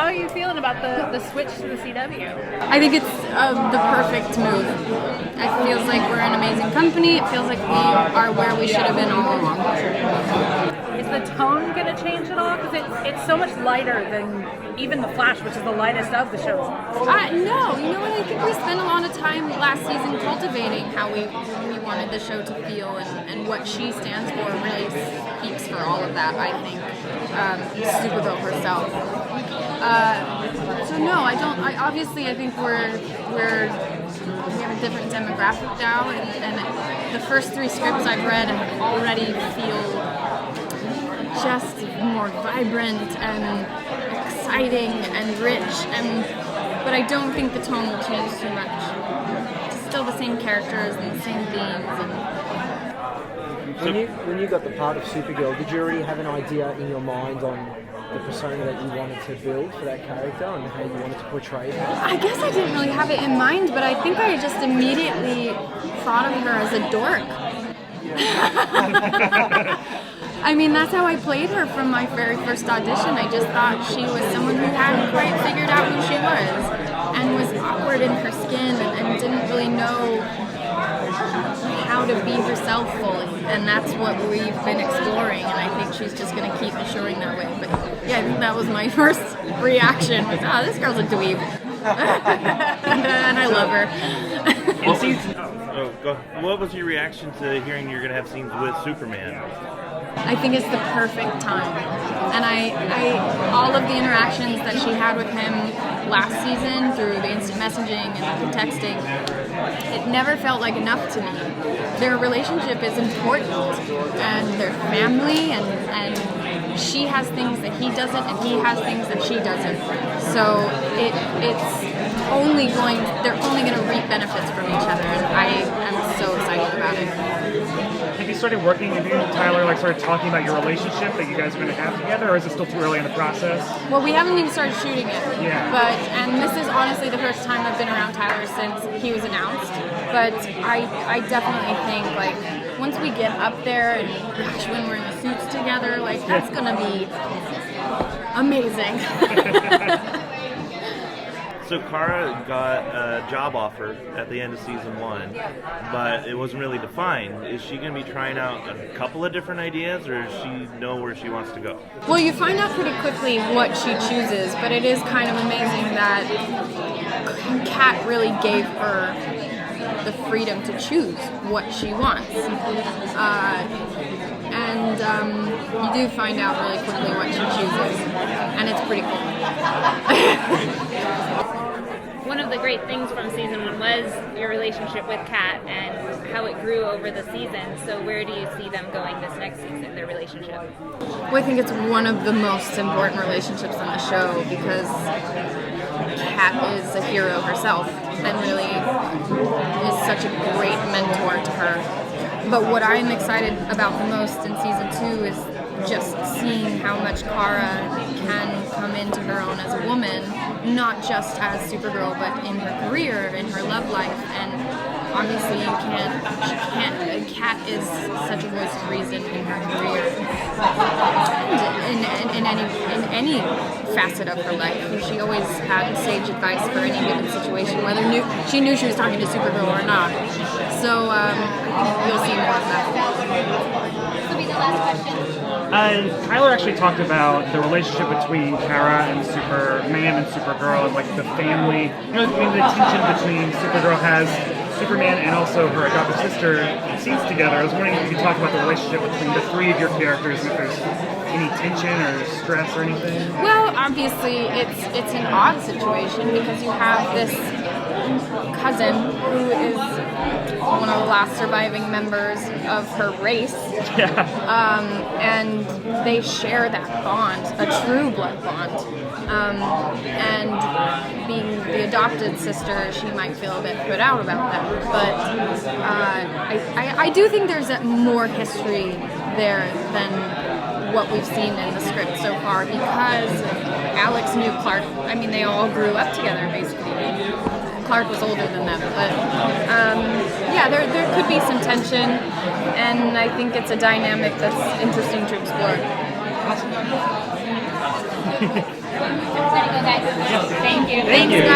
how are you feeling about the switch to the CW? I think it's the perfect move. It feels like we're an amazing company. It feels like we are where we should have been all along. Is the tone going to change at all? Because it's so much lighter than even The Flash, which is the lightest of the shows. No, you know what? I think we spent a lot of time last season cultivating how we wanted the show to feel, and what she stands for really speaks for all of that, I think. Supergirl herself. So no, I don't. I think we have a different demographic now, and the first 3 scripts I've read already feel just more vibrant and exciting and rich, but I don't think the tone will change too much. It's still the same characters and the same themes. When you got the part of Supergirl, did you already have an idea in your mind on the persona that you wanted to build for that character and how you wanted to portray her? I guess I didn't really have it in mind, but I think I just immediately thought of her as a dork. I mean, that's how I played her from my very first audition. I just thought she was someone who hadn't quite figured out who she was and was awkward in her skin and didn't really know how to be herself fully. And that's what we've been exploring, and I think she's just going to keep assuring that way. But yeah, I think that was my first reaction was, this girl's a dweeb. And I love her. What was your reaction to hearing you're going to have scenes with Superman? I think it's the perfect time, and I all of the interactions that she had with him last season through the instant messaging and the texting, it never felt like enough to me. Their relationship is important, and their family, and she has things that he doesn't, and he has things that she doesn't. So they're only going to reap benefits from each other, and I am so excited about it. Have you started working, have you and Tyler started talking about your relationship that you guys are going to have together, or is it still too early in the process? Well, we haven't even started shooting it. Yeah. And this is honestly the first time I've been around Tyler since he was announced. But I definitely think, once we get up there and gosh, when we're in the suits together, that's going to be amazing. So Kara got a job offer at the end of season 1, but it wasn't really defined. Is she going to be trying out a couple of different ideas, or does she know where she wants to go? Well, you find out pretty quickly what she chooses, but it is kind of amazing that Kat really gave her the freedom to choose what she wants. You do find out really quickly what she chooses, and it's pretty cool. One of the great things from season 1 was your relationship with Kat and how it grew over the season. So where do you see them going this next season, their relationship? Well, I think it's one of the most important relationships on the show because Kat is a hero herself and really is such a great mentor to her. But what I'm excited about the most in season 2 is just seeing how much Kara can come into her own as a woman, not just as Supergirl, but in her career, in her love life, and obviously Kat is such a voice of reason in her career, and in any facet of her life. She always had sage advice for any given situation, whether she knew she was talking to Supergirl or not. So I think you'll see more of that. This will be the last question. Tyler actually talked about the relationship between Kara and Superman and Supergirl, and the family, the tension between Supergirl has Superman and also her adopted sister scenes together. I was wondering if you could talk about the relationship between the 3 of your characters, and if there's any tension or stress or anything. Well, obviously it's an odd situation because you have this cousin who is one of the last surviving members of her race. Yeah. And they share that bond, a true blood bond. And being the adopted sister, she might feel a bit put out about that. But I do think there's more history there than what we've seen in the script so far because Alex knew Clark. I mean, they all grew up together, basically. Clark was older than them, but there could be some tension, and I think it's a dynamic that's interesting to explore. Awesome. Thank you. Thank you.